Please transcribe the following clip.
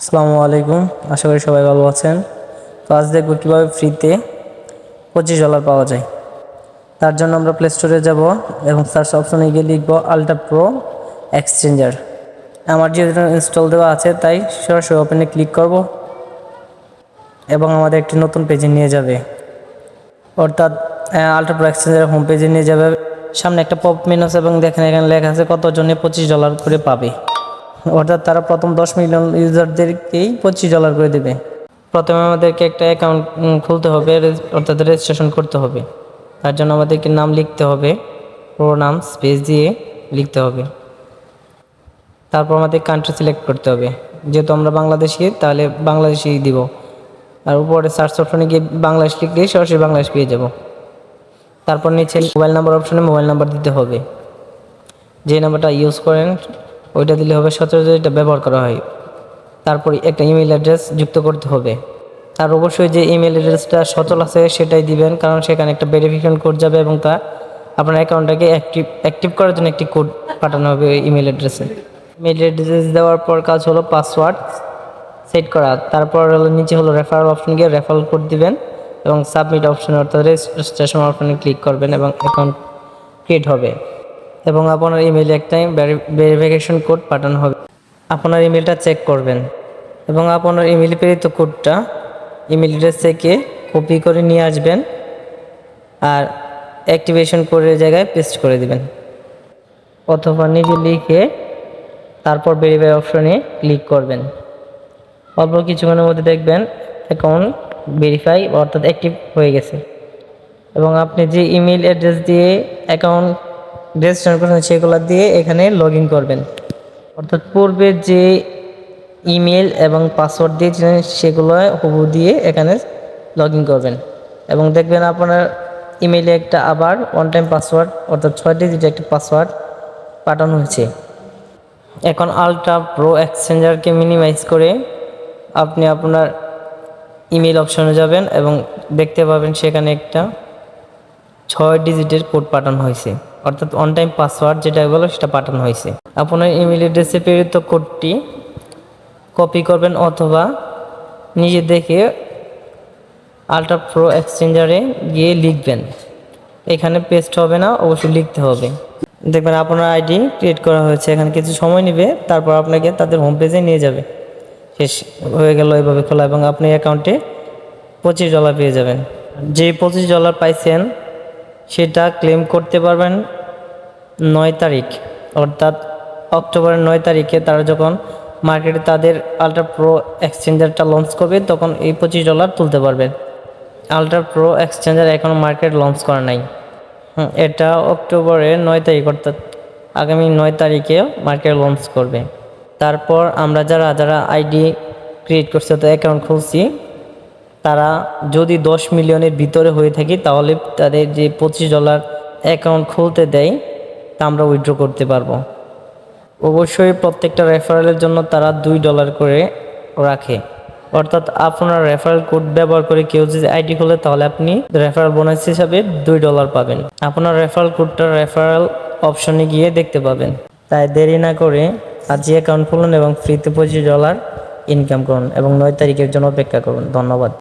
আসসালামু আলাইকুম। আশা করি সবাই ভালো আছেন। তো আজ দেখব কীভাবে ফ্রিতে $25 পাওয়া যায়। তার জন্য আমরা প্লে স্টোরে যাব এবং সার্চ অপশনে গিয়ে লিখব আলট্রা প্রো এক্সচেঞ্জার। আমার যেহেতু ইনস্টল দেওয়া আছে তাই সরাসরি ওপেনে ক্লিক করব এবং আমাদের একটি নতুন পেজে নিয়ে যাবে, অর্থাৎ আলট্রা প্রো এক্সচেঞ্জারের হোম পেজে নিয়ে যাবে। সামনে একটা পপ মেনু আছে এবং দেখেন এখানে লেখা আছে কতজনে $25 করে পাবে, অর্থাৎ তারা প্রথম 10 মিলিয়ন ইউজারদেরকেই $25 করে দেবে। প্রথমে আমাদেরকে একটা অ্যাকাউন্ট খুলতে হবে, অর্থাৎ রেজিস্ট্রেশন করতে হবে। তার জন্য আমাদেরকে নাম লিখতে হবে, পুরো নাম স্পেস দিয়ে লিখতে হবে। তারপর আমাদের কান্ট্রি সিলেক্ট করতে হবে, যেহেতু আমরা বাংলাদেশি তাহলে বাংলাদেশি দিব। আর উপরে সার্চ অপশনে গিয়ে বাংলাদেশ লিখলেই সরাসরি বাংলাদেশ পেয়ে যাব। তারপর নিচে মোবাইল নাম্বার অপশনে মোবাইল নাম্বার দিতে হবে, যে নাম্বারটা ইউজ করেন ওইটা দিলে হবে, সচরাচর এটা ব্যবহার করা হয়। তারপরে একটা ইমেল অ্যাড্রেস যুক্ত করতে হবে। আর অবশ্যই যে ইমেল অ্যাড্রেসটা সচল আছে সেটাই দিবেন, কারণ সেখানে একটা ভেরিফিকেশন কোড যাবে এবং তা আপনার অ্যাকাউন্টটাকে অ্যাক্টিভ করার জন্য একটি কোড পাঠানো হবে ওই ইমেল অ্যাড্রেসে। ইমেল অ্যাড্রেস দেওয়ার পর কাজ হলো পাসওয়ার্ড সেট করা। তারপর হলো নিচে হলো রেফারেল অপশন, গিয়ে রেফারেল কোড দিবেন এবং সাবমিট অপশনে অর্থাৎ রেজিস্ট্রেশন অপশনে ক্লিক করবেন এবং অ্যাকাউন্ট ক্রিয়েট হবে এবং আপনার ইমেইলে একটা ভেরিফিকেশন কোড পাঠানো হবে। আপনার ইমেলটা চেক করবেন এবং আপনার ইমেইলে প্রেরিত কোডটা ইমেল অ্যাড্রেস থেকে কপি করে নিয়ে আসবেন আর অ্যাক্টিভেশন কোডের জায়গায় পেস্ট করে দিবেন, অথবা নিজে লিখে তারপর ভেরিফাই অপশনে ক্লিক করবেন। অল্প কিছুক্ষণের মধ্যে দেখবেন অ্যাকাউন্ট ভেরিফাই অর্থাৎ অ্যাক্টিভ হয়ে গেছে এবং আপনি যে ইমেল অ্যাড্রেস দিয়ে অ্যাকাউন্ট রেজিস্ট্রেশন করেছেন সেগুলো দিয়ে এখানে লগ ইন করবেন, অর্থাৎ পূর্বে যে ইমেল এবং পাসওয়ার্ড দিয়েছিলেন সেগুলো হুবহু দিয়ে এখানে লগ ইন করবেন এবং দেখবেন আপনার ইমেইলে একটা আবার ওয়ান টাইম পাসওয়ার্ড অর্থাৎ 6 ডিজিট একটা পাসওয়ার্ড পাঠানো হয়েছে। এখন আলট্রা প্রো এক্সচেঞ্জারকে মিনিমাইজ করে আপনি আপনার ইমেল অপশনে যাবেন এবং দেখতে পাবেন সেখানে একটা 6 ডিজিটের কোড পাঠানো হয়েছে, অর্থাৎ ওয়ান টাইম পাসওয়ার্ড যেটা বলো সেটা পাঠানো হয়েছে। আপনার ইমেল অ্যাড্রেসে প্রেরিত কোডটি কপি করবেন অথবা নিজে দেখে আলট্রা প্রো এক্সচেঞ্জারে গিয়ে লিখবেন। এখানে পেস্ট হবে না, অবশ্যই লিখতে হবে। দেখবেন আপনার আইডি ক্রিয়েট করা হয়েছে, এখানে কিছু সময় নেবে, তারপর আপনাকে তাদের হোম পেজে নিয়ে যাবে। শেষ হয়ে গেল এইভাবে খোলা এবং আপনি অ্যাকাউন্টে $25 পেয়ে যাবেন। যে $25 পাইছেন সেটা ক্লেম করতে পারবেন 9 তারিখ, অর্থাৎ অক্টোবরের 9 তারিখে তারা যখন মার্কেটে তাদের আলট্রা প্রো এক্সচেঞ্জারটা লঞ্চ করবে তখন এই $25 তুলতে পারবেন। আলট্রা প্রো এক্সচেঞ্জার এখনও মার্কেট লঞ্চ করা নাই। এটা অক্টোবরের 9 তারিখ অর্থাৎ আগামী 9 তারিখে মার্কেট লঞ্চ করবে। তারপর আমরা যারা আইডি ক্রিয়েট করছে তো অ্যাকাউন্ট খুলছি, তারা যদি 10 মিলিয়নের ভিতরে হয়ে থাকি তাহলে তাদের যে $25 অ্যাকাউন্ট খুলতে দেয় তা আমরা উইথড্র করতে পারবো। অবশ্যই প্রত্যেকটা রেফারেলের জন্য তারা $2 করে রাখে, অর্থাৎ আপনার রেফারেল কোড ব্যবহার করে কেউ যদি আইডি খোলে তাহলে আপনি রেফারেল বোনাস হিসাবে $2 পাবেন। আপনার রেফারেল কোডটা রেফারেল অপশনে গিয়ে দেখতে পাবেন। তাই দেরি না করে আজই অ্যাকাউন্ট খুলুন এবং ফ্রিতে $25 ইনকাম করুন এবং 9 তারিখের জন্য অপেক্ষা করুন। ধন্যবাদ।